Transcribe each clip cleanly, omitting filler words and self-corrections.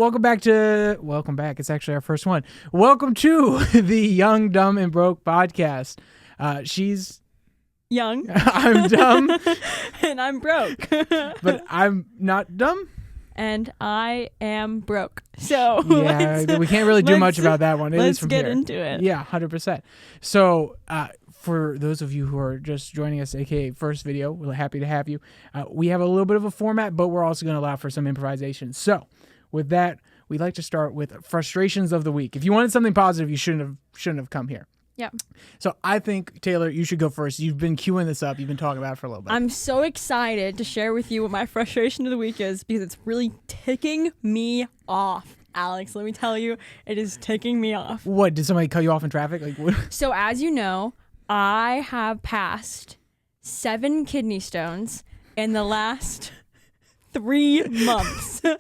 Welcome back. It's actually our first one. Welcome to the Young, Dumb, and Broke podcast. She's young. I'm dumb. And I'm broke. But I'm not dumb. And I am broke. So yeah, we can't really do much about that one. Let's get into it. Yeah, 100%. So for those of you who are just joining us, aka first video, we're happy to have you. We have a little bit of a format, but we're also going to allow for some improvisation. So with that, we'd like to start with frustrations of the week. If you wanted something positive, you shouldn't have come here. Yeah. So I think, Taylor, you should go first. You've been queuing this up. You've been talking about it for a little bit. I'm so excited to share with you what my frustration of the week is because it's really ticking me off. Alex, let me tell you, it is ticking me off. What, did somebody cut you off in traffic? Like what? So as you know, I have passed 7 kidney stones in the last 3 months. Right?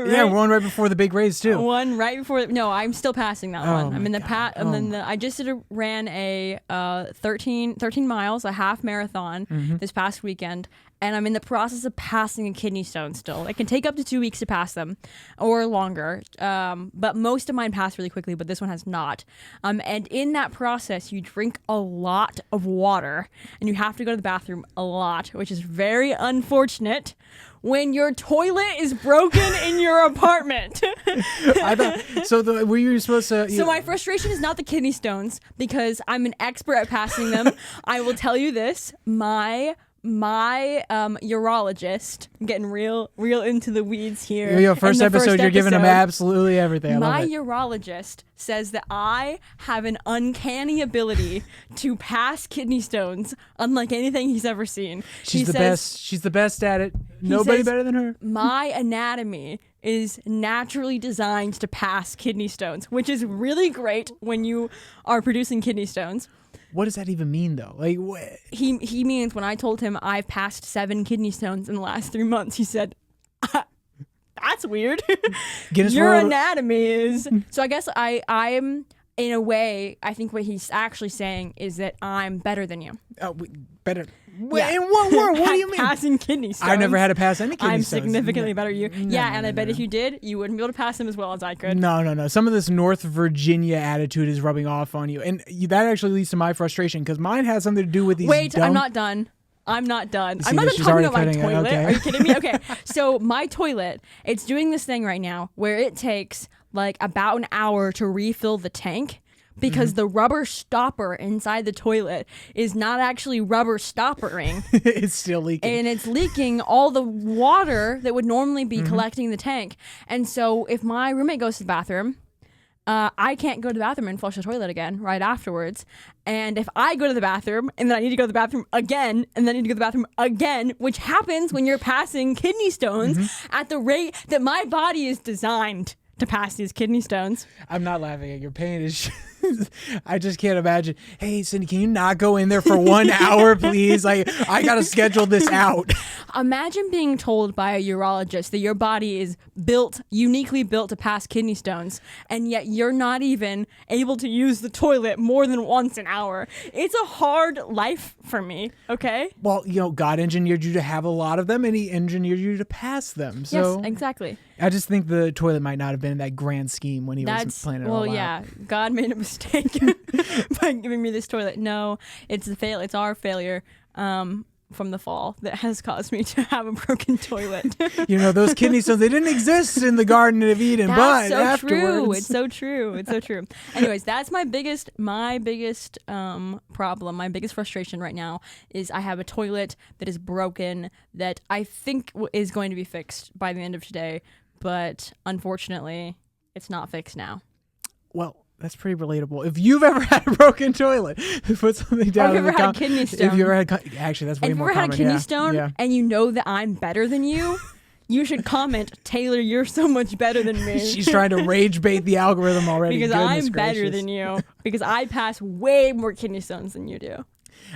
Yeah, one right before the big race too. One right before. No, I'm still passing that one. I'm in the I just ran a 13 miles, a half marathon this past weekend, and I'm in the process of passing a kidney stone still. It can take up to 2 weeks to pass them, or longer. But most of mine pass really quickly, but this one has not. And in that process, you drink a lot of water, and you have to go to the bathroom a lot, which is very unfortunate when your toilet is broken in your apartment. I thought, were you supposed to... So my frustration is not the kidney stones, because I'm an expert at passing them. I will tell you this, my urologist, I'm getting real into the weeds here. Yo, first episode, you're giving them absolutely everything. My urologist says that I have an uncanny ability to pass kidney stones unlike anything he's ever seen. She's the best. She's the best at it. Nobody better than her. My anatomy is naturally designed to pass kidney stones, which is really great when you are producing kidney stones. What does that even mean, though? Like, what? He means when I told him I've passed 7 kidney stones in the last 3 months, he said, "That's weird." Your anatomy is. So I guess I'm in a way. I think what he's actually saying is that I'm better than you. Oh, better. Yeah. In what world? What do you mean? Passing kidney stones. I never had to pass any kidney I'm stones. significantly better than you. And I bet if you did, you wouldn't be able to pass them as well as I could. No. Some of this North Virginia attitude is rubbing off on you. And that actually leads to my frustration because mine has something to do with these Wait, I'm not done. I'm not done talking about my toilet. Okay. Are you kidding me? Okay. So my toilet, it's doing this thing right now where it takes like about an hour to refill the tank. Because the rubber stopper inside the toilet is not actually rubber stoppering. It's still leaking. And it's leaking all the water that would normally be collecting the tank. And so if my roommate goes to the bathroom, I can't go to the bathroom and flush the toilet again right afterwards. And if I go to the bathroom and then I need to go to the bathroom again and then I need to go to the bathroom again, which happens when you're passing kidney stones at the rate that my body is designed to pass these kidney stones. I'm not laughing at your pain. I just can't imagine. Hey, Cindy, can you not go in there for 1 hour, please? Like, I got to schedule this out. Imagine being told by a urologist that your body is uniquely built to pass kidney stones, and yet you're not even able to use the toilet more than once an hour. It's a hard life for me, okay? Well, God engineered you to have a lot of them, and he engineered you to pass them. So yes, exactly. I just think the toilet might not have been in that grand scheme when he was planning it all out. Well, yeah, God made a mistake by giving me this toilet. No, it's our failure from the fall that has caused me to have a broken toilet. Those kidney stones, they didn't exist in the Garden of Eden, but so afterwards. It's so true. It's so true. Anyways, that's my biggest problem, my biggest frustration right now is I have a toilet that is broken that I think is going to be fixed by the end of today, but unfortunately, it's not fixed now. Well, that's pretty relatable. If you've ever had a broken toilet, put something down. Or if you've ever had a kidney stone. If you ever had, actually, that's way more common. If you've ever had a kidney stone and you know that I'm better than you, you should comment, Taylor, you're so much better than me. She's trying to rage bait the algorithm already. Because I'm better than you. Because I pass way more kidney stones than you do.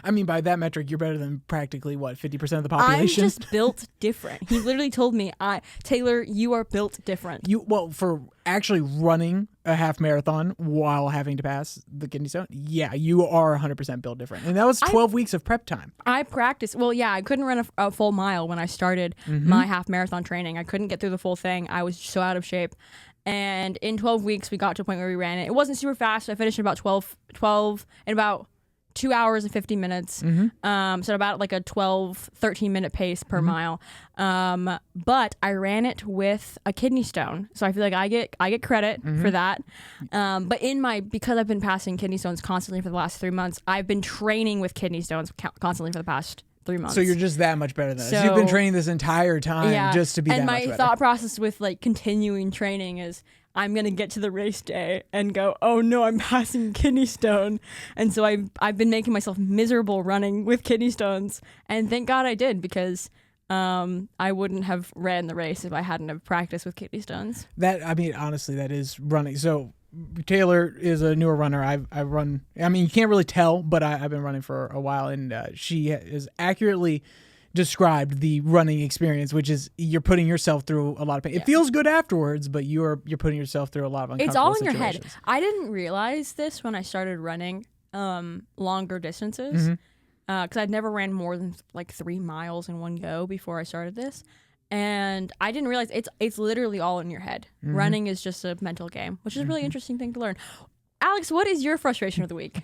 I mean, by that metric, you're better than practically, 50% of the population? I'm just built different. He literally told me, Taylor, you are built different. For actually running a half marathon while having to pass the kidney stone, yeah, you are 100% built different. And that was 12 weeks of prep time. I practiced. Well, yeah, I couldn't run a full mile when I started my half marathon training. I couldn't get through the full thing. I was so out of shape. And in 12 weeks, we got to a point where we ran it. It wasn't super fast. I finished in about 12 in about 2 hours and 50 minutes. So about like a 13 minute pace per mile. But I ran it with a kidney stone. So I feel like I get credit for that. But because I've been passing kidney stones constantly for the last 3 months, I've been training with kidney stones constantly for the past 3 months. So you're just that much better than us. You've been training this entire time just to be that much better. And my thought process with like continuing training is I'm going to get to the race day and go, oh no, I'm passing kidney stone. And so I've been making myself miserable running with kidney stones. And thank God I did, because I wouldn't have ran the race if I hadn't have practiced with kidney stones. Honestly, that is running. So Taylor is a newer runner. I run, you can't really tell, but I've been running for a while, and she is accurately described the running experience, which is you're putting yourself through a lot of pain. It feels good afterwards, but you're putting yourself through a lot of uncomfortable It's all in situations. your head. I didn't realize this when I started running longer distances, because I'd never ran more than like 3 miles in one go before I started this. And I didn't realize it's literally all in your head. Running is just a mental game, which is a really interesting thing to learn. Alex, what is your frustration of the week?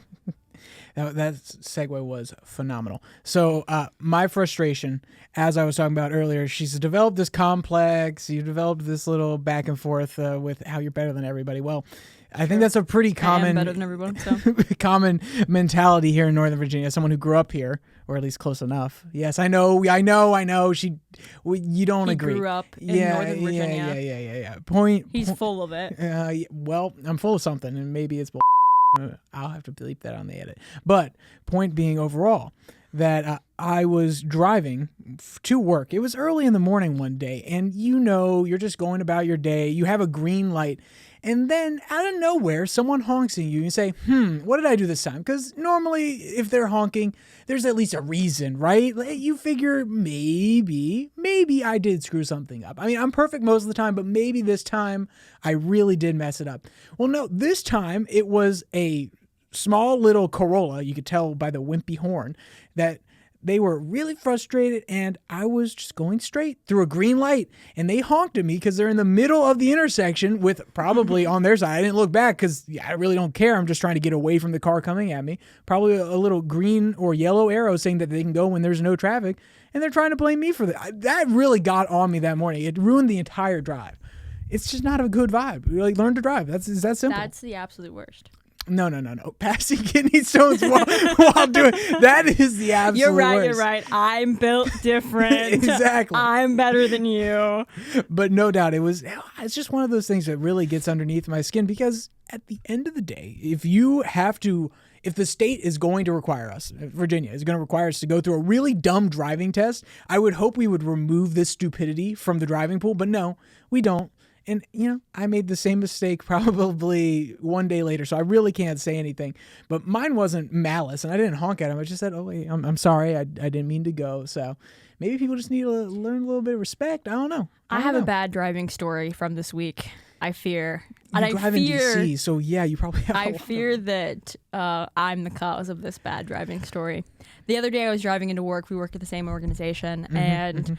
That segue was phenomenal. So my frustration, as I was talking about earlier, she's developed this complex. You developed this little back and forth with how you're better than everybody. Well, I think that's a pretty common, better than everyone, so. common mentality here in Northern Virginia. As someone who grew up here, or at least close enough. Yes, I know. You don't agree. He grew up in Northern Virginia. Yeah. He's full of it. Well, I'm full of something, and maybe it's bull. I'll have to bleep that on the edit. But point being overall, that I was driving to work. It was early in the morning one day, and you're just going about your day. You have a green light, and then out of nowhere, someone honks at you, and you say, what did I do this time? Because normally, if they're honking, there's at least a reason, right? You figure maybe I did screw something up. I'm perfect most of the time, but maybe this time I really did mess it up. Well, no, this time it was a small little Corolla. You could tell by the wimpy horn that they were really frustrated, and I was just going straight through a green light, and they honked at me because they're in the middle of the intersection with probably on their side. I didn't look back because I really don't care. I'm just trying to get away from the car coming at me. Probably a little green or yellow arrow saying that they can go when there's no traffic, and they're trying to blame me for that. That really got on me that morning. It ruined the entire drive. It's just not a good vibe. Learn to drive. It's that simple. That's the absolute worst. No. Passing kidney stones while doing that is the absolute worst. You're right. I'm built different. Exactly. I'm better than you. But no doubt it's just one of those things that really gets underneath my skin, because at the end of the day, if the state is going to require us, Virginia is going to require us to go through a really dumb driving test, I would hope we would remove this stupidity from the driving pool, but no, we don't. And, I made the same mistake probably one day later, so I really can't say anything. But mine wasn't malice, and I didn't honk at him. I just said, oh, wait, I'm sorry. I didn't mean to go. So maybe people just need to learn a little bit of respect. I don't know. I have a bad driving story from this week, I fear. You drive in D.C., so yeah, you probably have I fear that I'm the cause of this bad driving story. The other day I was driving into work. We work at the same organization, and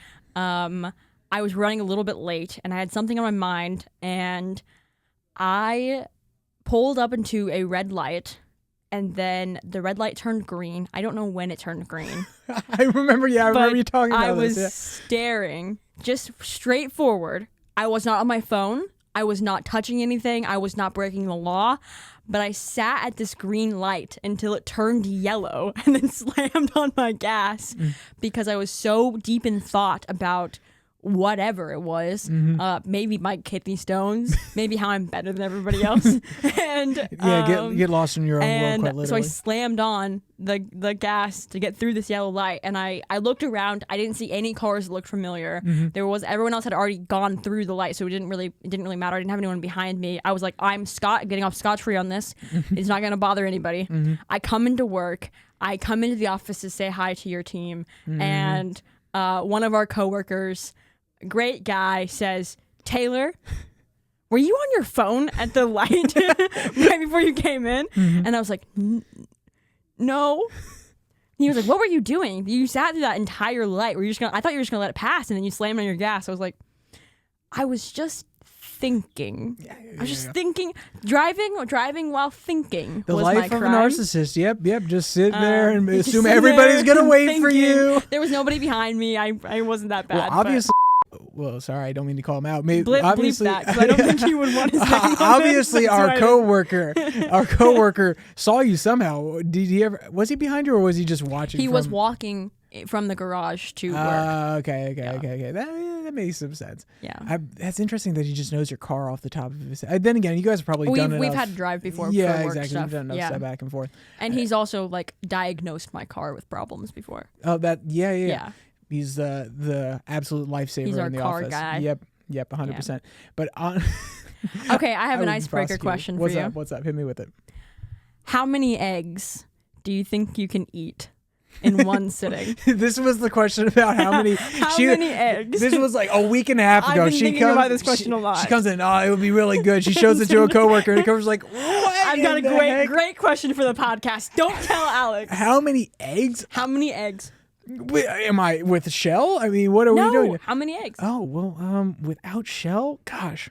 I was running a little bit late, and I had something on my mind, and I pulled up into a red light, and then the red light turned green. I don't know when it turned green. I remember you talking about this. I was staring just straight forward. I was not on my phone. I was not touching anything. I was not breaking the law. But I sat at this green light until it turned yellow and then slammed on my gas because I was so deep in thought about whatever it was, maybe my kidney stones, maybe how I'm better than everybody else, and get lost in your own world quite literally. So I slammed on the gas to get through this yellow light, and I looked around. I didn't see any cars that looked familiar. Everyone else had already gone through the light, so it didn't really matter. I didn't have anyone behind me. I was like, I'm getting off scot-free on this. It's not gonna bother anybody. I come into work. I come into the office to say hi to your team, and one of our coworkers, great guy, says, Taylor, were you on your phone at the light right before you came in? And I was like, no. He was like, what were you doing? You sat through that entire light. I thought you were just gonna let it pass, and then you slammed on your gas. I was like, I was just thinking. I was just thinking. Driving while thinking. The was life my of a crime. narcissist. Yep. Just sit there and Just assume sit everybody's there gonna wait for thinking. you. There was nobody behind me. I wasn't that bad. Well, obviously. Well, sorry, I don't mean to call him out. Maybe Bleep that, 'cause I don't think he would want his name on obviously, this. our coworker saw you somehow. Did he ever? Was he behind you, or was he just watching? He was walking from the garage to work. Okay. That makes some sense. Yeah. That's interesting that he just knows your car off the top of his head. Then again, you guys have probably done We've enough. had to drive before. Yeah, for work exactly. Stuff. We've done enough stuff back and forth. And he's also like diagnosed my car with problems before. Oh, yeah. Yeah. He's the absolute lifesaver He's our in the car office. guy. Yep, 100%. But Okay, I have an would icebreaker prosecute. question for you. What's up? Hit me with it. How many eggs do you think you can eat in one sitting? This was the question about how many. How many eggs? This was like a week and a half ago. I've been thinking about this question a lot. She comes in. Oh, it would be really good. She shows it to a coworker, and the coworker's like, "What? I've got a in the heck? great question for the podcast. Don't tell Alex. How many eggs? How many eggs? Am I with shell? I mean, what are we doing? How many eggs? Oh well, without shell, gosh,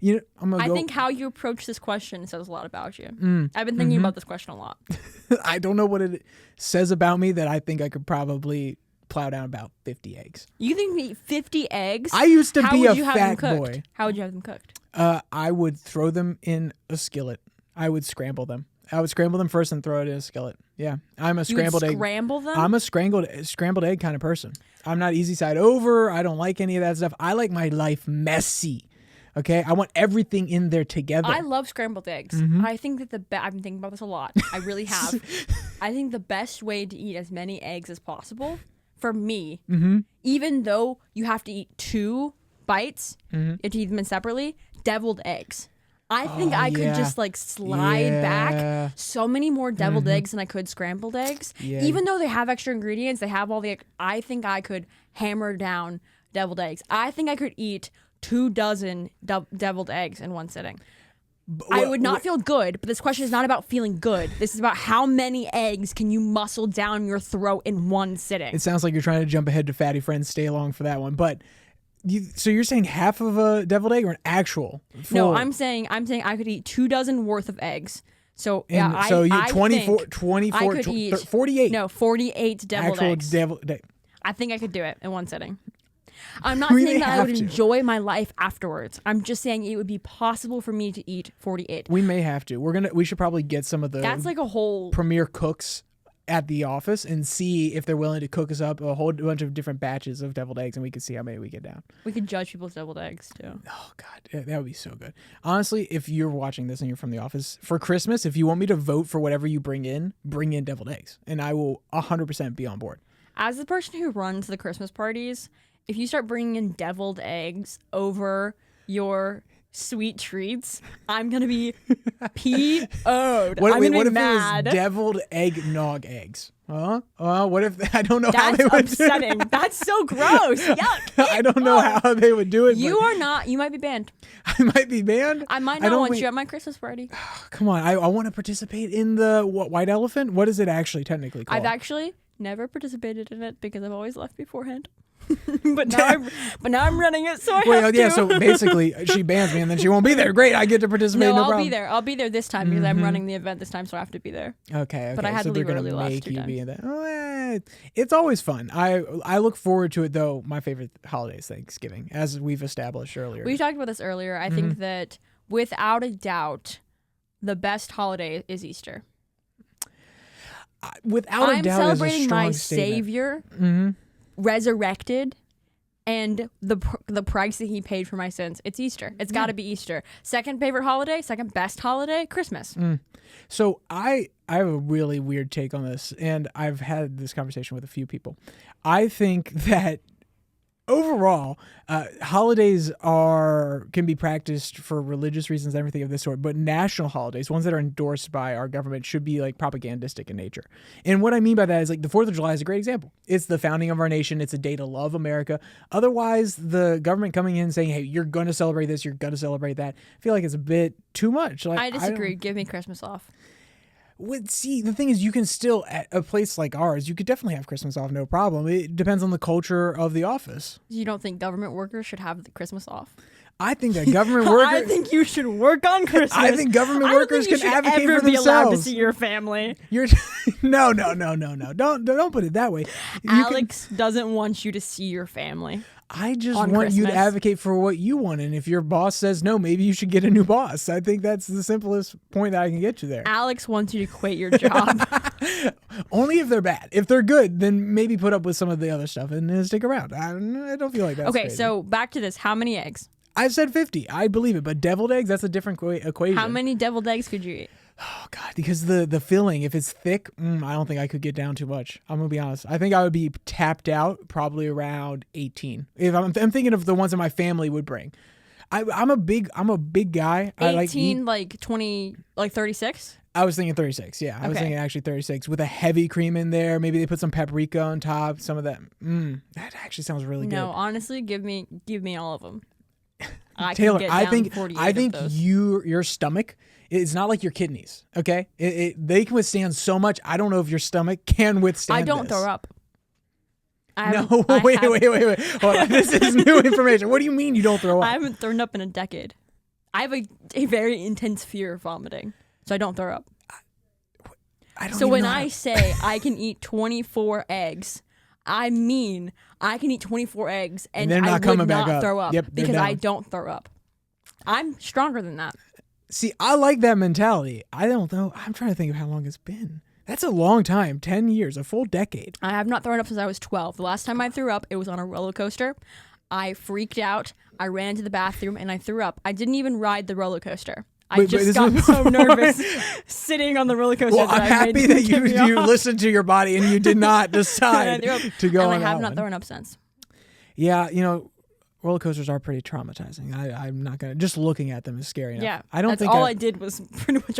I'm gonna I go. think how you approach this question says a lot about you. Mm. I've been thinking about this question a lot. I don't know what it says about me that I think I could probably plow down about 50 eggs. You think me 50 eggs? I used to How be would a you have them fat cooked? boy. How would you have them cooked? I would throw them in a skillet. I would scramble them. I would scramble them first and throw it in a skillet. Yeah, I'm a scrambled egg. Scramble them? I'm a scrambled egg kind of person. I'm not easy side over. I don't like any of that stuff. I like my life messy. Okay, I want everything in there together. I love scrambled eggs. Mm-hmm. I think that I've been thinking about this a lot. I really have. I think the best way to eat as many eggs as possible, for me, even though you have to eat 2 bites, you have to eat them in separately, deviled eggs. I think I could just like slide back so many more deviled eggs than I could scrambled eggs. Yeah. Even though they have extra ingredients, they have all the. I think I could hammer down deviled eggs. I think I could eat 24 deviled eggs in one sitting. I would not feel good, but this question is not about feeling good. This is about how many eggs can you muscle down your throat in one sitting. It sounds like you're trying to jump ahead to Fatty Friends. Stay along for that one, but. So you're saying half of a deviled egg or an actual? Full? No, I'm saying I could eat 24 worth of eggs. So yeah, so you I 24, think 24, I could eat 48. No, 48 deviled actual eggs. deviled egg. I think I could do it in one sitting. I'm not We saying may that I have would to. enjoy my life afterwards. I'm just saying it would be possible for me to eat 48. We may have to. We should probably get some of the That's like a whole. premier cooks at the office and see if they're willing to cook us up a whole bunch of different batches of deviled eggs, and we can see how many we get down. We could judge people's deviled eggs too. Oh God, that would be so good. Honestly, if you're watching this and you're from the office for Christmas, if you want me to vote for whatever you bring in deviled eggs, and I will 100% be on board. As the person who runs the Christmas parties, if you start bringing in deviled eggs over your sweet treats, I'm gonna be PO'd. What I'm gonna if be mad. it was deviled eggnog eggs? Huh? What if I don't know how That's they would upsetting. do it. That's so gross. Yuck. I don't know how they would do it. You but are not. You might be banned. I might be banned. I might I not don't want think- you at my Christmas party. Come on, I want to participate in the white elephant. What is it actually technically called? I've actually never participated in it because I've always left beforehand. but now I'm running it, so I have to. So basically, she bans me and then she won't be there. Great, I get to participate. No, No I'll problem. be there. I'll be there this time because I'm running the event this time, so I have to be there. Okay. But I had so to they're leave gonna early last make 2 you times. be in that. It's always fun. I look forward to it though. My favorite holiday is Thanksgiving, as we've established earlier. We talked about this earlier. I think that without a doubt, the best holiday is Easter. Without a I'm doubt, is a celebrating strong my statement. Savior resurrected. And the price that he paid for my sins. It's Easter. It's got to be Easter. Second favorite holiday, second best holiday, Christmas. So I have a really weird take on this, and I've had this conversation with a few people. I think that overall, holidays can be practiced for religious reasons, everything of this sort. But national holidays, ones that are endorsed by our government, should be like propagandistic in nature. And what I mean by that is like the 4th of July is a great example. It's the founding of our nation. It's a day to love America. Otherwise, the government coming in and saying, "Hey, you're going to celebrate this. You're going to celebrate that." I feel like it's a bit too much. Like, I disagree. Give me Christmas off. See, the thing is, you can still, at a place like ours, you could definitely have Christmas off, no problem. It depends on the culture of the office. You don't think government workers should have the Christmas off? I think that government workers. I think you should work on Christmas. I think government workers can advocate for themselves. Be allowed to see your family. You're no. Don't put it that way. Alex doesn't want you to see your family. I just want you to advocate for what you want, and if your boss says no, maybe you should get a new boss. I think that's the simplest point that I can get you there. Alex wants you to quit your job. Only if they're bad. If they're good, then maybe put up with some of the other stuff and stick around. I don't feel like that's okay. crazy. So back to this. How many eggs? I've said 50. I believe it, but deviled eggs, that's a different equation. How many deviled eggs could you eat? Oh, God, because the filling, if it's thick, I don't think I could get down too much. I'm going to be honest. I think I would be tapped out probably around 18. If I'm thinking of the ones that my family would bring. I'm a big guy. 18, like 20, like 36? I was thinking 36, yeah. I was thinking actually 36 with a heavy cream in there. Maybe they put some paprika on top, some of that. That actually sounds really good. No, honestly, give me all of them. Taylor, I think your stomach, it's not like your kidneys, okay? They can withstand so much. I don't know if your stomach can withstand I don't this. throw up. Wait. Hold on. This is new information. What do you mean you don't throw up? I haven't thrown up in a decade. I have a very intense fear of vomiting, so I don't throw up. When I say I can eat 24 eggs, I mean I can eat 24 eggs and I would not throw up because I don't throw up. I'm stronger than that. See, I like that mentality. I don't know. I'm trying to think of how long it's been. That's a long time. 10 years, a full decade. I have not thrown up since I was 12. The last time I threw up, it was on a roller coaster. I freaked out. I ran to the bathroom and I threw up. I didn't even ride the roller coaster. I just got so nervous sitting on the roller coaster. Well, I'm happy that you listened to your body and you did not decide to go on. And I have not thrown up since. Yeah, roller coasters are pretty traumatizing. I'm not gonna. Just looking at them is scary enough. Yeah, I don't think all I did was pretty much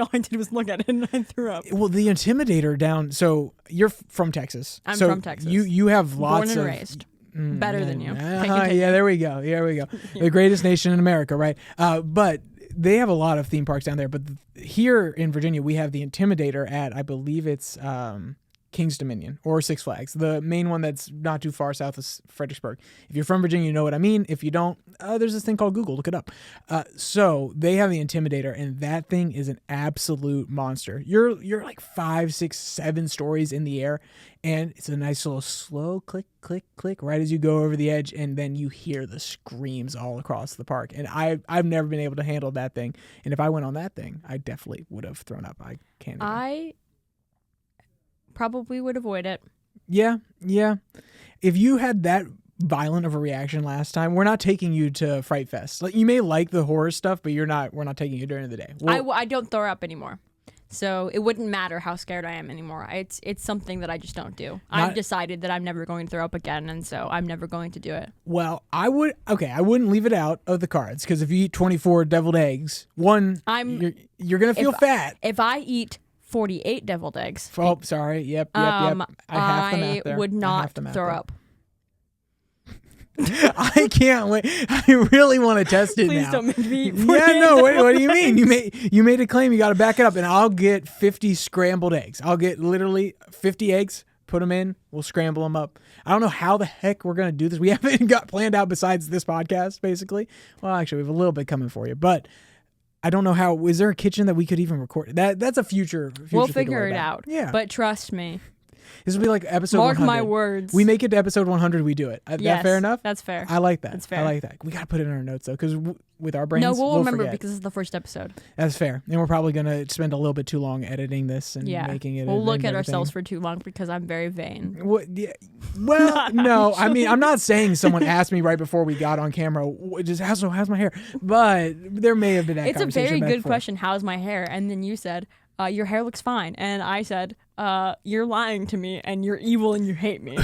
look at it and I threw up. Well, the Intimidator down. So you're from Texas. I'm from Texas. You have lots born and of raised. Better than you. Yeah, there we go. The greatest nation in America, right? But they have a lot of theme parks down there. But here in Virginia, we have the Intimidator at, I believe it's King's Dominion or Six Flags, the main one that's not too far south of Fredericksburg. If you're from Virginia, you know what I mean. If you don't, there's this thing called Google. Look it up. So they have the Intimidator, and that thing is an absolute monster. You're like 5, 6, 7 stories in the air, and it's a nice little slow click, click, click right as you go over the edge, and then you hear the screams all across the park. And I've never been able to handle that thing. And if I went on that thing, I definitely would have thrown up. I can't. I probably would avoid it. Yeah. If you had that violent of a reaction last time, we're not taking you to Fright Fest. Like, you may like the horror stuff, but we're not taking you during the day. I don't throw up anymore. So it wouldn't matter how scared I am anymore. It's something that I just don't do. I've decided that I'm never going to throw up again, and so I'm never going to do it. Well, I wouldn't leave it out of the cards, because if you eat 24 deviled eggs, you're going to feel fat. If I eat 48 deviled eggs. Oh, sorry. Yep. I would not throw up. I can't wait. I really want to test it Please now. Don't make me eat 48 what do you mean? You made a claim. You got to back it up, and I'll get 50 scrambled eggs. I'll get literally 50 eggs. Put them in. We'll scramble them up. I don't know how the heck we're gonna do this. We haven't got planned out besides this podcast, basically. Well, actually, we have a little bit coming for you, but I don't know how. Is there a kitchen that we could even record? That's a future we'll figure it out. Yeah. But trust me. This will be like episode Mark 100. my words. We make it to episode 100, we do it. Yes, that fair enough? That's fair. I like that. That's fair. I like that. We got to put it in our notes, though, because with our brains, no, we'll remember forget. because it's the first episode. That's fair. And we're probably going to spend a little bit too long editing this and making it. We'll look at ourselves for too long because I'm very vain. Well, no. I mean, I'm not saying someone asked me right before we got on camera, just how's my hair? But there may have been that conversation. It's a very good question, how's my hair? And then you said, your hair looks fine. And I said, you're lying to me and you're evil and you hate me.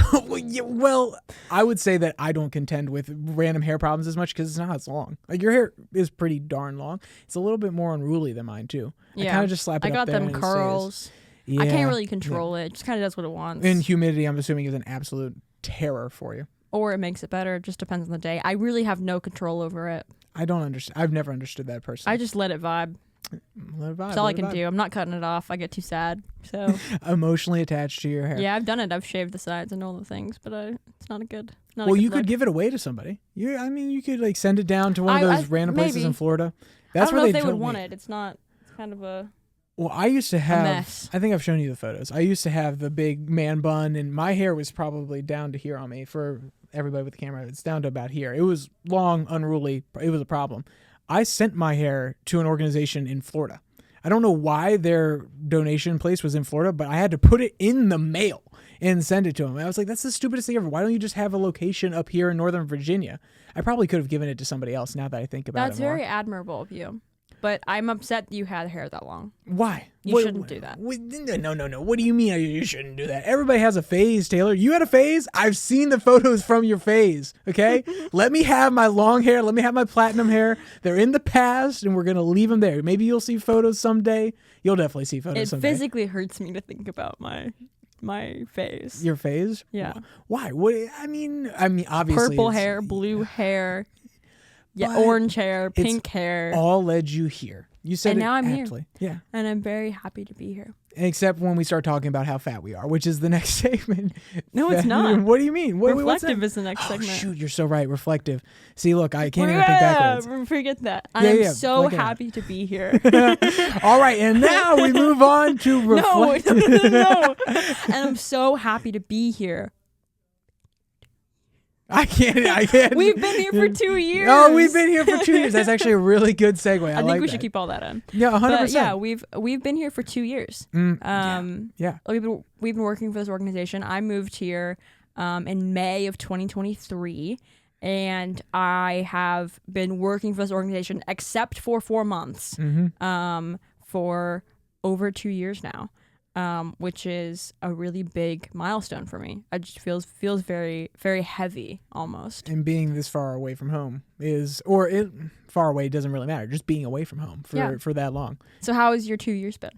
Well, I would say that I don't contend with random hair problems as much because it's not as long. Like your hair is pretty darn long. It's a little bit more unruly than mine too. I kind of just slap it I up got there them and it curls. stays. Yeah, I can't really control it. It just kind of does what it wants. And humidity, I'm assuming, is an absolute terror for you. Or it makes it better. It just depends on the day. I really have no control over it. I don't understand. I've never understood that personally. I just let it vibe. Let it vibe. That's all I can do. I'm not cutting it off. I get too sad. So emotionally attached to your hair. yeah, I've done it. I've shaved the sides and all the things, but it's not a good. Well, you could give it away to somebody. You could like send it down to one of those random places in Florida. That's where they would want it. It's not. It's kind of a. Well, I used to have, mess. I think I've shown you the photos. I used to have the big man bun, and my hair was probably down to here on me. For everybody with the camera, it's down to about here. It was long, unruly. It was a problem. I sent my hair to an organization in Florida. I don't know why their donation place was in Florida, but I had to put it in the mail and send it to them. I was like, that's the stupidest thing ever. Why don't you just have a location up here in Northern Virginia? I probably could have given it to somebody else now that I think about it more. That's very admirable of you. But I'm upset that you had hair that long. Why? You shouldn't do that. No. What do you mean you shouldn't do that? Everybody has a phase, Taylor. You had a phase? I've seen the photos from your phase, okay? Let me have my long hair. Let me have my platinum hair. They're in the past, and we're going to leave them there. Maybe you'll see photos someday. You'll definitely see photos someday. It physically hurts me to think about my phase. Your phase? Yeah. Why? What? I mean, obviously. Purple hair, blue hair. Yeah, orange hair, pink hair. All led you here. You said and it now I'm aptly. here. Yeah. And I'm very happy to be here. Except when we start talking about how fat we are, which is the next segment. No, it's not. What do you mean? Reflective is the next segment. Shoot, you're so right. Reflective. See, look, I can't even think backwards. Forget that. I'm so happy to be here. All right, and now we move on to reflective. No. And I'm so happy to be here. I can't. We've been here for 2 years. Oh, we've been here for 2 years. That's actually a really good segue. I think like we should keep all that in. Yeah, 100%. But yeah, we've been here for 2 years. Yeah. We've been working for this organization. I moved here in May of 2023, and I have been working for this organization except for 4 months for over 2 years now. Which is a really big milestone for me. It just feels very, very heavy almost. And being this far away from home far away doesn't really matter. Just being away from home for that long. So how has your 2 years been?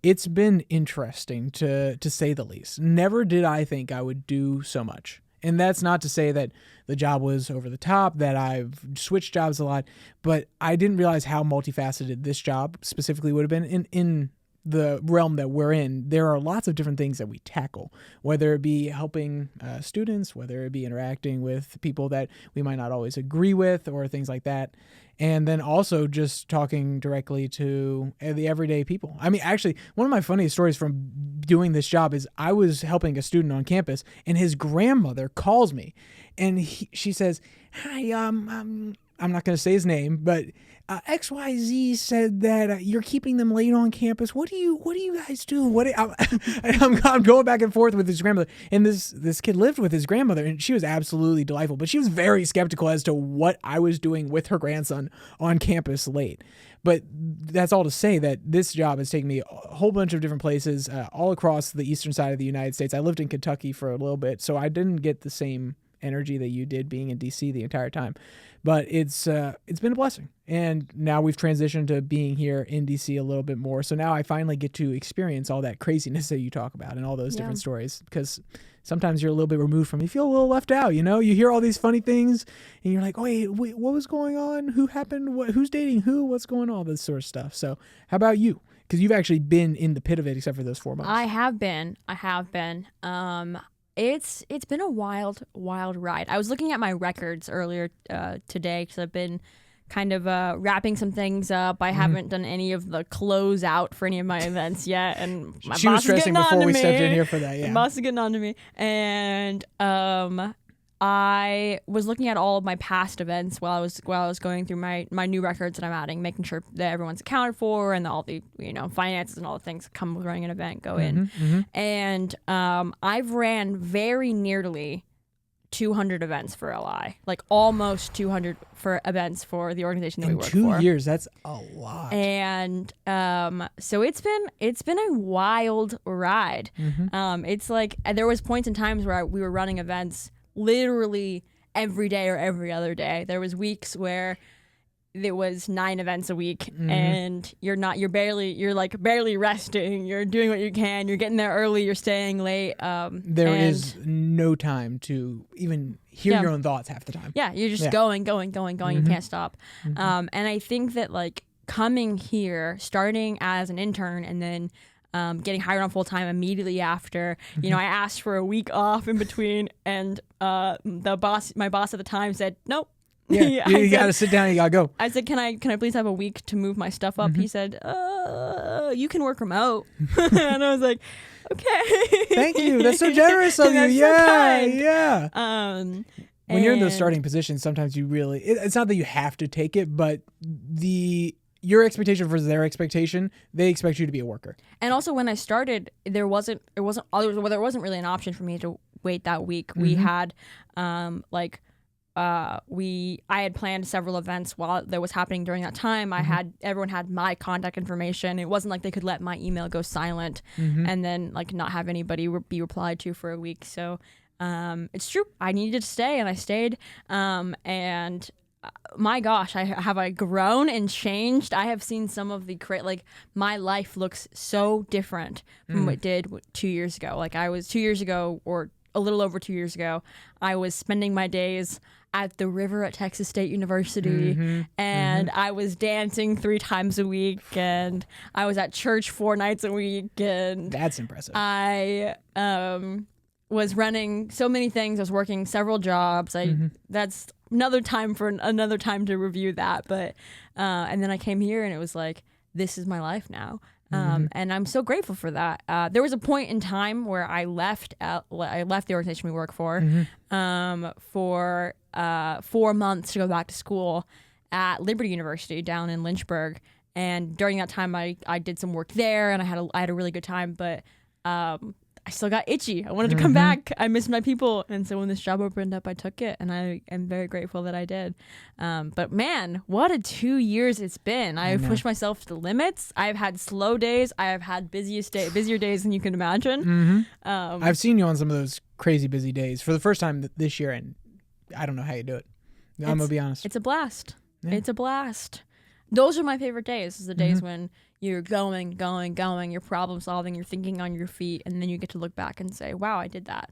It's been interesting to say the least. Never did I think I would do so much. And that's not to say that the job was over the top, that I've switched jobs a lot, but I didn't realize how multifaceted this job specifically would have been in the realm that we're in. There are lots of different things that we tackle, whether it be helping students, whether it be interacting with people that we might not always agree with or things like that. And then also just talking directly to the everyday people. I mean, actually, one of my funniest stories from doing this job is I was helping a student on campus and his grandmother calls me and she says, "Hi, I'm not going to say his name, but XYZ said that you're keeping them late on campus. What do you guys do? I'm going back and forth with his grandmother, and this kid lived with his grandmother, and she was absolutely delightful, but she was very skeptical as to what I was doing with her grandson on campus late. But that's all to say that this job has taken me a whole bunch of different places all across the eastern side of the United States. I lived in Kentucky for a little bit, so I didn't get the same energy that you did being in DC the entire time. But it's been a blessing. And now we've transitioned to being here in DC a little bit more. So now I finally get to experience all that craziness that you talk about and all those different stories. Because sometimes you're a little bit removed from it. You feel a little left out, you know? You hear all these funny things and you're like, oh, wait, what was going on? Who happened? Who's dating who? What's going on? All this sort of stuff. So how about you? Because you've actually been in the pit of it except for those 4 months. I have been. It's been a wild ride. I was looking at my records earlier today because I've been kind of wrapping some things up. I haven't done any of the close out for any of my events yet, and my she boss was stressing is getting before on we to stepped me. in here for that. Yeah, My boss is getting on to me, and I was looking at all of my past events while I was going through my new records that I'm adding, making sure that everyone's accounted for and all the finances and all the things that come with running an event go in. And I've ran very nearly 200 events for LI, like almost 200 for events for the organization that we work for. In 2 years, that's a lot. And so it's been a wild ride. It's like there was points and times where we were running events literally every day or every other day. There was weeks where there was 9 events a week, and you're barely resting. You're doing what you can. You're getting there early. You're staying late. There is no time to even hear your own thoughts half the time. Yeah, you're just going. You can't stop. And I think that like coming here, starting as an intern, and then getting hired on full time immediately after. You know, I asked for a week off in between, and my boss at the time said, nope. Yeah, you got to sit down and you got to go. I said, can I please have a week to move my stuff up? He said, you can work remote. And I was like, okay. Thank you. That's so generous of you. Yeah. When you're in those starting positions, sometimes you really, it's not that you have to take it, but your expectation versus their expectation, they expect you to be a worker. And also when I started, there wasn't really an option for me to wait that week. We had I had planned several events while that was happening during that time. Everyone had my contact information. It wasn't like they could let my email go silent and then like not have anybody be replied to for a week. So it's true. I needed to stay, and I stayed. And my gosh, have I grown and changed? I have seen some of the my life looks so different from what it did 2 years ago. Like I was 2 years ago, or a little over 2 years ago, I was spending my days at the river at Texas State University, and I was dancing 3 times a week, and I was at church 4 nights a week, and that's impressive. I was running so many things. I was working several jobs. That's another time to review that. But and then I came here, and it was like, this is my life now. And I'm so grateful for that. There was a point in time where I left the organization we work for 4 months to go back to school at Liberty University down in Lynchburg. And during that time, I did some work there, and I had a really good time. But I still got itchy. I wanted to come back. I missed my people. And so when this job opened up, I took it, and I am very grateful that I did. But man, what a 2 years it's been. I've pushed myself to the limits. I've had slow days. I have had busier days than you can imagine. I've seen you on some of those crazy busy days for the first time this year, and I don't know how you do it. I'm going to be honest. It's a blast. Yeah. It's a blast. Those are my favorite days, is the days when you're going, you're problem solving, you're thinking on your feet, and then you get to look back and say, wow, I did that.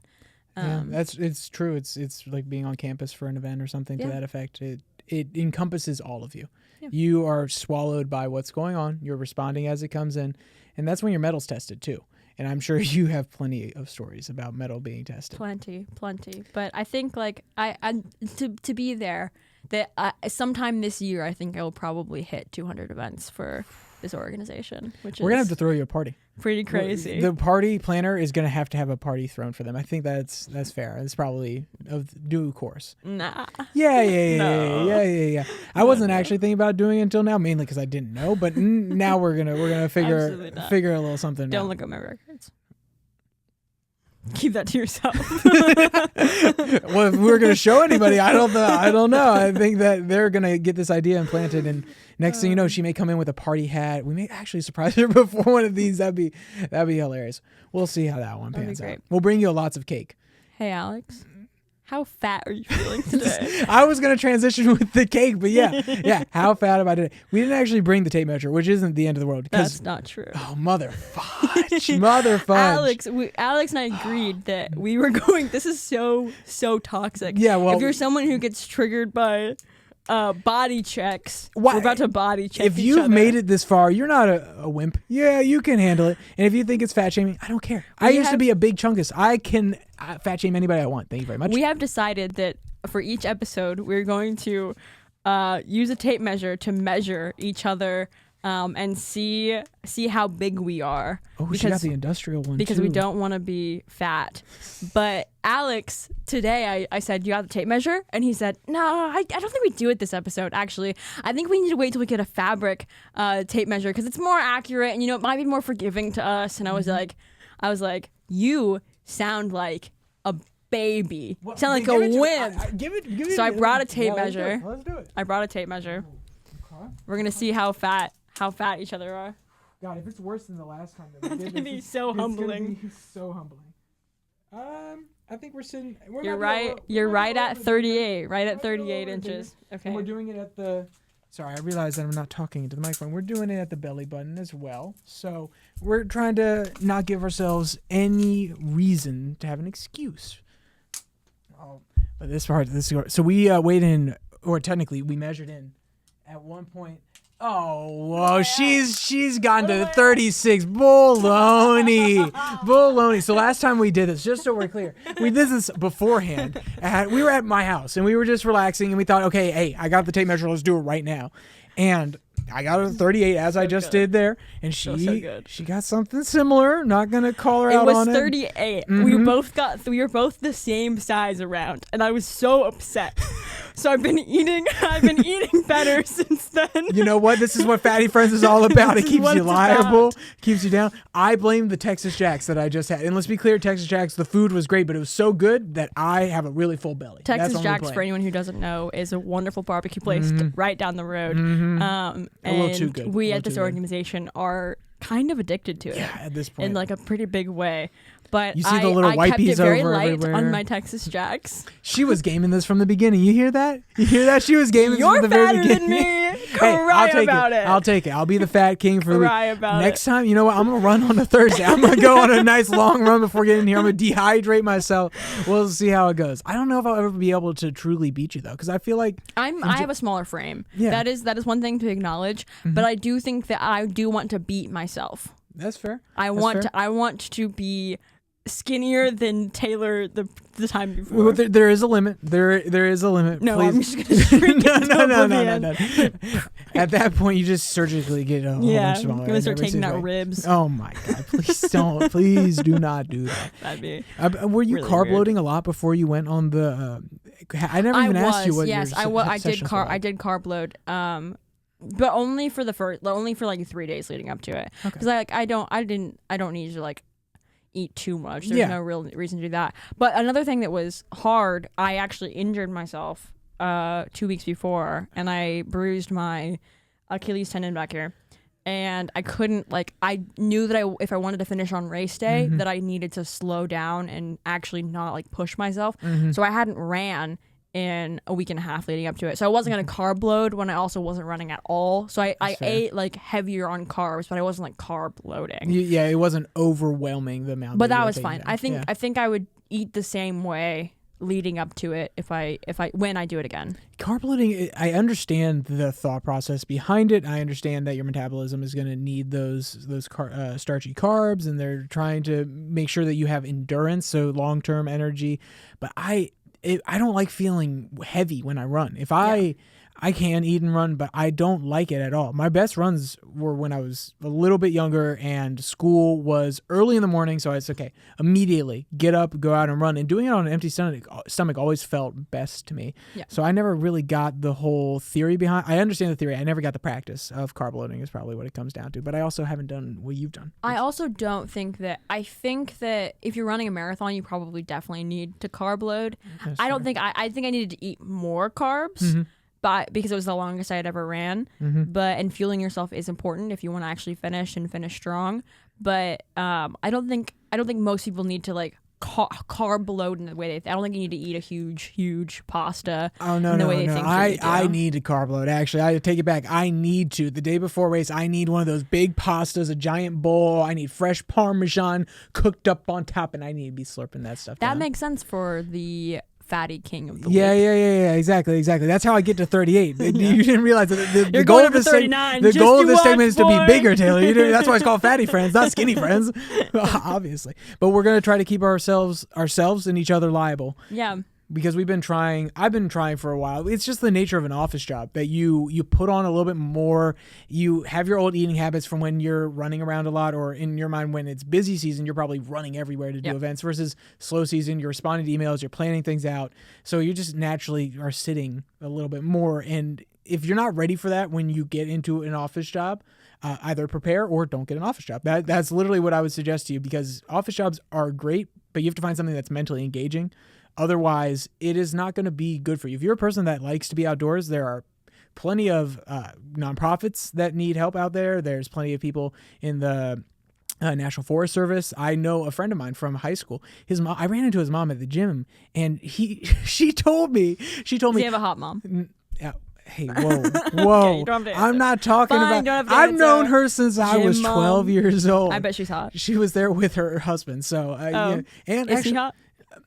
It's true. It's like being on campus for an event or something to that effect. It encompasses all of you. Yeah. You are swallowed by what's going on. You're responding as it comes in, and that's when your mettl's tested too. And I'm sure you have plenty of stories about mettle being tested. Plenty. But I think like to be there, that sometime this year, I think I will probably hit 200 events for this organization. We're gonna have to throw you a party. Pretty crazy. The party planner is gonna have to have a party thrown for them. I think that's fair. It's probably of due course. Nah. Yeah. I wasn't actually thinking about doing it until now, mainly because I didn't know. But now we're gonna figure a little something. Don't look at my records. Keep that to yourself. Well, if we're gonna show anybody, I don't know. I think that they're gonna get this idea implanted, and next thing you know, she may come in with a party hat. We may actually surprise her before one of these. That'd be hilarious. We'll see how that one pans out. We'll bring you lots of cake. Hey, Alex. How fat are you feeling today? I was going to transition with the cake, but yeah. How fat am I today? We didn't actually bring the tape measure, which isn't the end of the world. That's not true. Oh, mother fudge. Alex and I agreed that we were going, this is so toxic. Yeah, well. If you're someone who gets triggered by body checks, we're about to body check If you've made it this far, you're not a wimp. Yeah, you can handle it. And if you think it's fat shaming, I don't care. I used to be a big chungus. I can fat shame anybody I want. Thank you very much. We have decided that for each episode, we're going to use a tape measure to measure each other and see how big we are. Oh, she got the industrial one because too. We don't want to be fat. But Alex, today I said, you got the tape measure? And he said, no, I don't think we do it this episode, actually. I think we need to wait till we get a fabric tape measure because it's more accurate and, it might be more forgiving to us. And I was like, you sound like baby. Well, Sound like give a it to- wimp. Give it. So I brought a tape Yeah, let's do it. measure. Let's do it. I brought a tape measure. Okay. We're gonna see how fat each other are. God, if it's worse than the last time that we It's did gonna this, be so it's gonna humbling. be so humbling. I think we're sitting. You're right. You're right at 38. Right at 38 inches. Okay. And we're doing it at the. Sorry, I realize that I'm not talking into the microphone. We're doing it at the belly button as well. So we're trying to not give ourselves any reason to have an excuse. Oh, but so we weighed in, or technically we measured in at one point. Oh, whoa, she's gone to 36. Baloney. So last time we did this, just so we're clear, we did this beforehand. We were at my house, and we were just relaxing, and we thought, okay, hey, I got the tape measure. Let's do it right now. And I got her 38, as I just did there, and she got something similar. Not going to call her out on it. It was 38. We were both the same size around, and I was so upset. So I've been eating better since then. You know what? This is what Fatty Friends is all about. It keeps you liable, keeps you down. I blame the Texas Jacks that I just had. And let's be clear, Texas Jacks, the food was great, but it was so good that I have a really full belly. Texas Jacks, for anyone who doesn't know, is a wonderful barbecue place right down the road. A little too good. We at this organization are kind of addicted to it. Yeah, at this point. In like a pretty big way. But you see the little I kept it wipies very over light everywhere. on my Texas Jacks. She was gaming this from the beginning. You hear that? She was gaming this from the very beginning. You're fatter than me. Hey, Cry about it. I'll take it. I'll be the fat king for Cry about next time. You know what? I'm gonna run on a Thursday. I'm gonna go on a nice long run before getting here. I'm gonna dehydrate myself. We'll see how it goes. I don't know if I'll ever be able to truly beat you though, because I feel like I have a smaller frame. Yeah. That is one thing to acknowledge. But I do think that I do want to beat myself. That's fair. I want to be skinnier than Taylor the time before. Well, there is a limit. There is a limit. No, Please. I'm just gonna shrink it to oblivion. No. At that point, you just surgically get a whole bunch smaller. I'm gonna start taking out ribs. Oh my god! Please don't. Please do not do that. That'd be. Were you really carb weird. loading a lot before you went on the? I never even asked you what your I did sessions were like. I did carb load. But only for like 3 days leading up to it. Because I don't need to like eat too much. There's no real reason to do that. But another thing that was hard, I actually injured myself 2 weeks before, and I bruised my Achilles tendon back here. And I couldn't, like, I knew that if I wanted to finish on race day, that I needed to slow down and actually not like push myself. So I hadn't ran in a week and a half leading up to it. So I wasn't going to carb load when I also wasn't running at all. So I ate like heavier on carbs, but I wasn't like carb loading. Yeah, it wasn't overwhelming the amount. But that was fine. I think I would eat the same way leading up to it when I do it again. Carb loading, I understand the thought process behind it. I understand that your metabolism is going to need those starchy carbs, and they're trying to make sure that you have endurance, so long-term energy. But I don't like feeling heavy when I run. If I can eat and run, but I don't like it at all. My best runs were when I was a little bit younger and school was early in the morning, so it's okay. Immediately get up, go out and run. And doing it on an empty stomach always felt best to me. Yeah. So I never really got the whole theory behind. I understand the theory. I never got the practice of carb loading is probably what it comes down to. But I also haven't done what you've done. I also don't think that. I think that if you're running a marathon, you probably definitely need to carb load. I think I needed to eat more carbs. But because it was the longest I had ever ran, and fueling yourself is important if you want to actually finish strong. But I don't think most people need to like carb load in the way I don't think you need to eat a huge pasta. Oh no, I need to carb load. Actually, I take it back. I need to. The day before race, I need one of those big pastas, a giant bowl. I need fresh Parmesan cooked up on top, and I need to be slurping that stuff. That makes sense for the fatty king of the week. Yeah, exactly. That's how I get to 38. You didn't realize that the goal of this segment is to be bigger, Taylor. That's why it's called Fatty Friends, not Skinny Friends, obviously. But we're gonna try to keep ourselves and each other liable. Yeah. Because I've been trying for a while. It's just the nature of an office job that you put on a little bit more. You have your old eating habits from when you're running around a lot, or in your mind when it's busy season, you're probably running everywhere to do events, versus slow season, you're responding to emails, you're planning things out. So you just naturally are sitting a little bit more. And if you're not ready for that when you get into an office job, either prepare or don't get an office job. That's literally what I would suggest to you, because office jobs are great, but you have to find something that's mentally engaging. Otherwise, it is not going to be good for you. If you're a person that likes to be outdoors, there are plenty of nonprofits that need help out there. There's plenty of people in the National Forest Service. I know a friend of mine from high school. His mom. I ran into his mom at the gym, and she told me. Does he have a hot mom? Yeah. Hey, whoa. Okay, you don't have to I'm not talking Fine, about. I've known her since I was 12 years old. I bet she's hot. She was there with her husband. So yeah. And is he hot?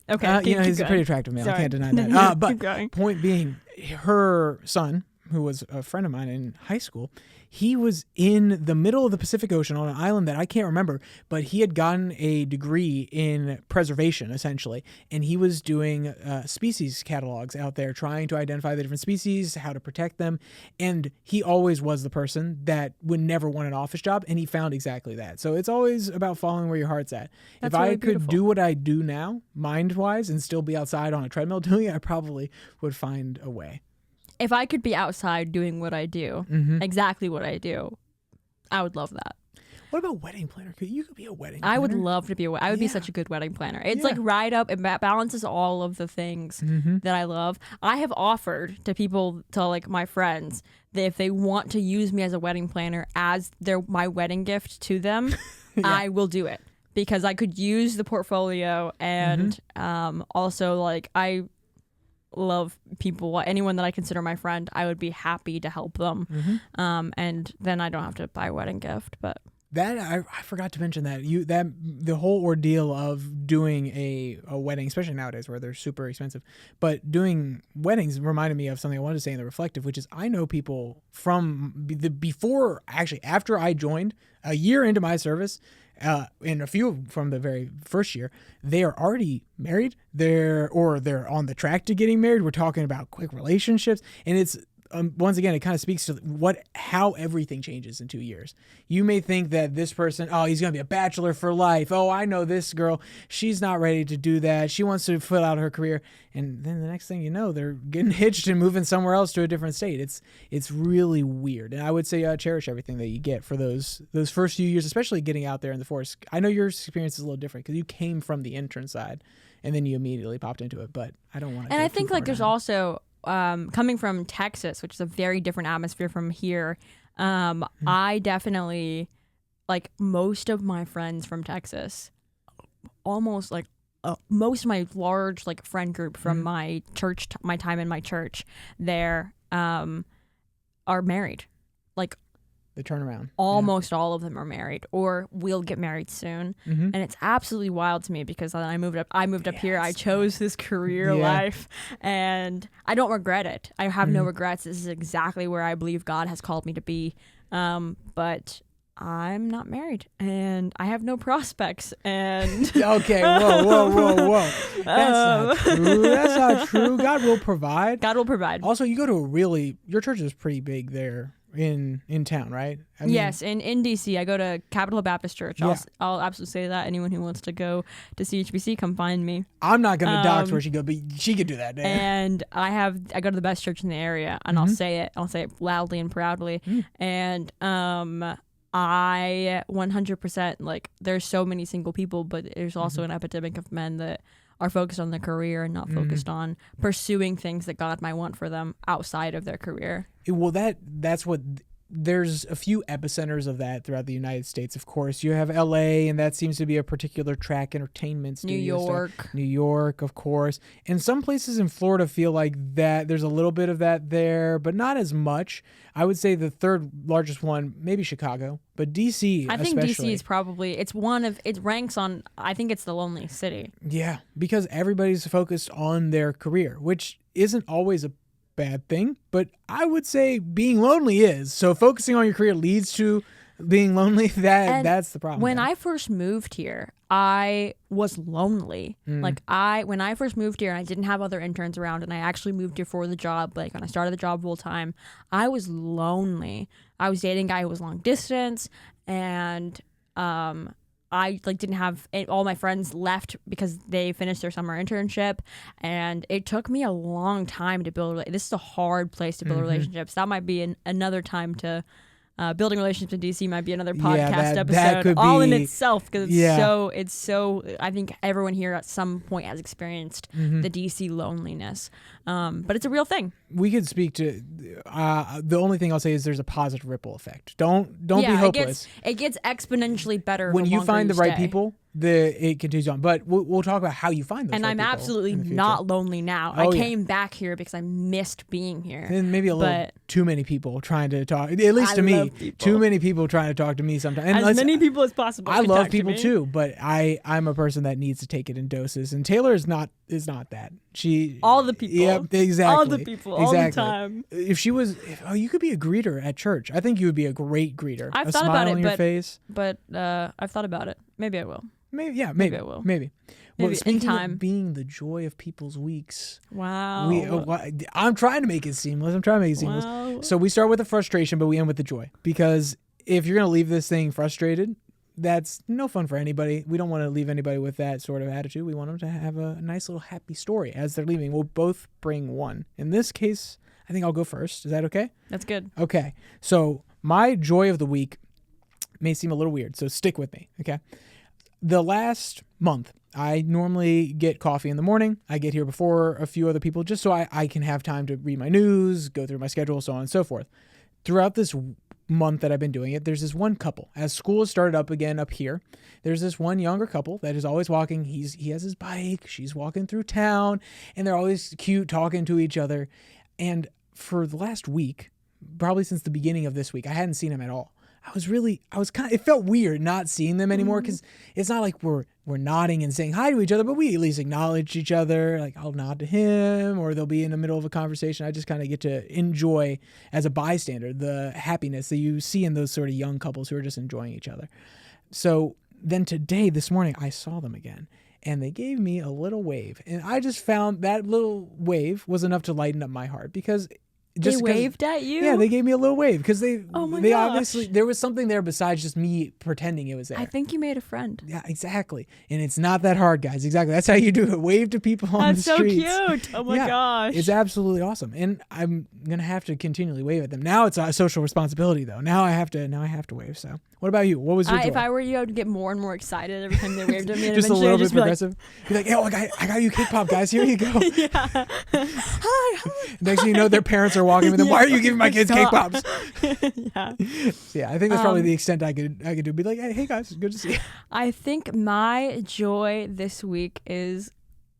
Okay, he's a pretty attractive male. Sorry. I can't deny that. But point being, her son, who was a friend of mine in high school, he was in the middle of the Pacific Ocean on an island that I can't remember, but he had gotten a degree in preservation, essentially, and he was doing species catalogs out there, trying to identify the different species, how to protect them, and he always was the person that would never want an office job, and he found exactly that. So it's always about following where your heart's at. That's if really I could do what I do now, mind-wise, and still be outside on a treadmill doing it, I probably would find a way. If I could be outside doing what I do, exactly what I do, I would love that. What about wedding planner? You could be a wedding planner. I would love to be I would be such a good wedding planner. It's like right up. It balances all of the things that I love. I have offered to people, to like my friends, that if they want to use me as a wedding planner as my wedding gift to them, I will do it. Because I could use the portfolio and also like I love people, anyone that I consider my friend, I would be happy to help them. And then I don't have to buy a wedding gift. But that I forgot to mention that the whole ordeal of doing a wedding, especially nowadays where they're super expensive, but doing weddings reminded me of something I wanted to say in the reflective, which is I know people from after I joined, a year into my service, and a few from the very first year, they are already married. They're on the track to getting married. We're talking about quick relationships, and it's once again, it kind of speaks to how everything changes in 2 years. You may think that this person, he's going to be a bachelor for life. Oh, I know this girl. She's not ready to do that. She wants to fill out her career. And then the next thing you know, they're getting hitched and moving somewhere else to a different state. It's really weird. And I would say cherish everything that you get for those first few years, especially getting out there in the forest. I know your experience is a little different because you came from the intern side and then you immediately popped into it. But I don't want to. And I think there's also coming from Texas, which is a very different atmosphere from here. I definitely, like most of my friends from Texas, almost like most of my large like friend group from my church, my time in my church, there are married. Like the turnaround. Almost all of them are married or will get married soon. And it's absolutely wild to me because I moved up here. I chose this career life and I don't regret it. I have no regrets. This is exactly where I believe God has called me to be. But I'm not married and I have no prospects and okay, whoa. That's not true. That's not true. God will provide. God will provide. Also, you go to your church is pretty big there in town, right? I mean, yes, in DC. I go to Capitol Baptist Church. I'll absolutely say that. Anyone who wants to go to CHBC, come find me. I'm not going to dox where she go, but she could do that. And I go to the best church in the area, and I'll say it loudly and proudly. And I 100% like. There's so many single people, but there's also an epidemic of men that are focused on their career and not focused on pursuing things that God might want for them outside of their career. Well, that's what there's a few epicenters of that throughout the United States. Of course, you have LA, and that seems to be a particular track entertainment studio. New York, of course. And some places in Florida feel like that there's a little bit of that there, but not as much. I would say the third largest one, maybe Chicago, but DC I think especially. DC is probably, it ranks on, I think it's the loneliest city. Yeah, because everybody's focused on their career, which isn't always a bad thing, but I would say being lonely is. So focusing on your career leads to being lonely. That's the problem. When I first moved here, I was lonely. Like when I first moved here and I didn't have other interns around and I actually moved here for the job, like when I started the job full time, I was lonely. I was dating a guy who was long distance and I didn't have all my friends left because they finished their summer internship, and it took me a long time to build. This is a hard place to build relationships. That might be another time to Building relationships in DC might be another Yeah, podcast that episode could all in be- itself, because it's so I think everyone here at some point has experienced the DC loneliness, but it's a real thing. We could speak to the only thing I'll say is there's a positive ripple effect. Don't be hopeless. It gets exponentially better When the you longer find the right stay. people, it continues on. But we'll talk about how you find those. And right I'm people absolutely in the future. not lonely now. Oh, I yeah. came back here because I missed being here. And maybe a little But- too many people trying to talk. At least I to me, love people. too many people trying to talk to me sometimes. And As let's- many people as possible. I can love talk to people me. too, but I'm a person that needs to take it in doses. And Taylor is not that. She All the people. Yep, exactly. All the people. All the Exactly. time. If she was, you could be a greeter at church. I think you would be a great greeter. I've a thought smile about it, on your but- face. But I've thought about it. Maybe I will. Maybe, yeah, maybe I will. Maybe. Maybe Well, in speaking time. of being the joy of people's weeks, Wow. I'm trying to make it seamless. Wow. So we start with the frustration, but we end with the joy. Because if you're going to leave this thing frustrated, that's no fun for anybody. We don't want to leave anybody with that sort of attitude. We want them to have a nice little happy story as they're leaving. We'll both bring one. In this case, I think I'll go first. Is that okay? That's good. Okay. So my joy of the week may seem a little weird, so stick with me, okay? The last month, I normally get coffee in the morning. I get here before a few other people just so I can have time to read my news, go through my schedule, so on and so forth. Throughout this month that I've been doing it, there's this one couple. As school has started up again up here, there's this one younger couple that is always walking. He has his bike. She's walking through town, and they're always cute, talking to each other. And for the last week, probably since the beginning of this week, I hadn't seen him at all. It felt weird not seeing them anymore because it's not like we're nodding and saying hi to each other, but we at least acknowledge each other. Like I'll nod to him or they'll be in the middle of a conversation. I just kind of get to enjoy as a bystander the happiness that you see in those sort of young couples who are just enjoying each other. So then this morning, I saw them again. And they gave me a little wave. And I just found that little wave was enough to lighten up my heart because They waved at you? Yeah, they gave me a little wave because they gosh. obviously, there was something there besides just me pretending it was there. I think you made a friend. Yeah, exactly. And it's not that hard, guys. Exactly. That's how you do it. Wave to people on That's the so streets. cute. Oh my gosh. It's absolutely awesome. And I'm going to have to continually wave at them. Now it's a social responsibility though. Now I have to wave. So what about you? What was your joy? If I were you, I would get more and more excited every time they waved at me. And just a eventually little I'd bit just be like, progressive. Be like, I got you cake pop, guys. Here you go. yeah. Hi. Next thing you know, their parents are walking with them. Why are you giving my kids cake pops? Yeah. So yeah, I think that's probably the extent I could do. Be like, hey guys, good to see you. I think my joy this week is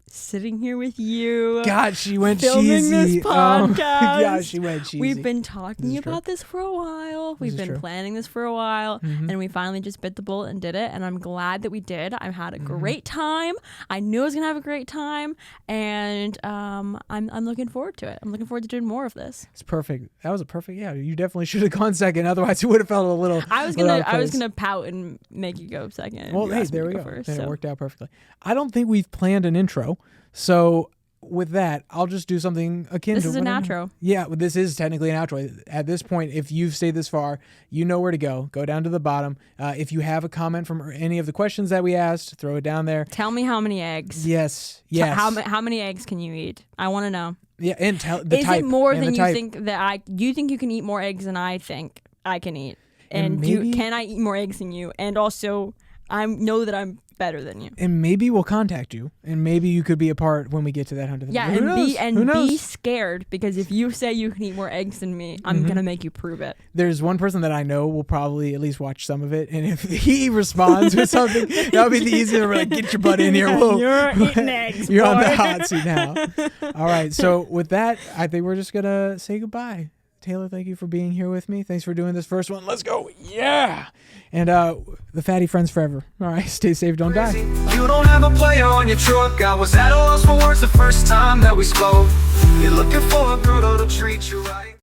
sitting here with you. God, she went filming cheesy. this podcast. Yeah, she went cheesy. We've been talking This is true. about this for a while. We've is been true. planning this for a while, Mhm. and we finally just bit the bullet and did it. And I'm glad that we did. I've had Mm-hmm. a great time. I knew I was gonna have a great time, and I'm looking forward to it. I'm looking forward to doing more of this. It's perfect. That was a perfect. Yeah, you definitely should have gone second. Otherwise, it would have felt a little. I was little out gonna of place. pout and make you go second. Well, You hey, asked me there to we go. First, And so. it worked out perfectly. I don't think we've planned an intro, so with that, I'll just do something akin This to is an what I- outro. Yeah, well, this is technically an outro. At this point, if you've stayed this far, you know where to go. Go down to the bottom. If you have a comment from any of the questions that we asked, throw it down there. Tell me how many eggs. Yes. Yes. How many eggs can you eat? I want to know. Yeah, and tell the Is type. it more and than the you type. think that you think you can eat more eggs than I think I can eat? And And maybe- can I eat more eggs than you? And also, I know that I'm better than you. And maybe we'll contact you, and maybe you could be a part when we get to that 100th. Yeah, Who knows? Who knows? be scared, because if you say you can eat more eggs than me, I'm Mm-hmm. gonna make you prove it. There's one person that I know will probably at least watch some of it, and if he responds with something, that'll be the easiest. We're like, get your butt in here. Whoa. You're eating eggs. You're on the boy. hot seat now. All right. So with that, I think we're just gonna say goodbye. Taylor, thank you for being here with me. Thanks for doing this first one. Let's go. Yeah. And the fatty friends forever. All right. Stay safe. Don't die. You don't have a player on your truck. I was at a loss for words the first time that we spoke. You're looking for a girl to treat you right.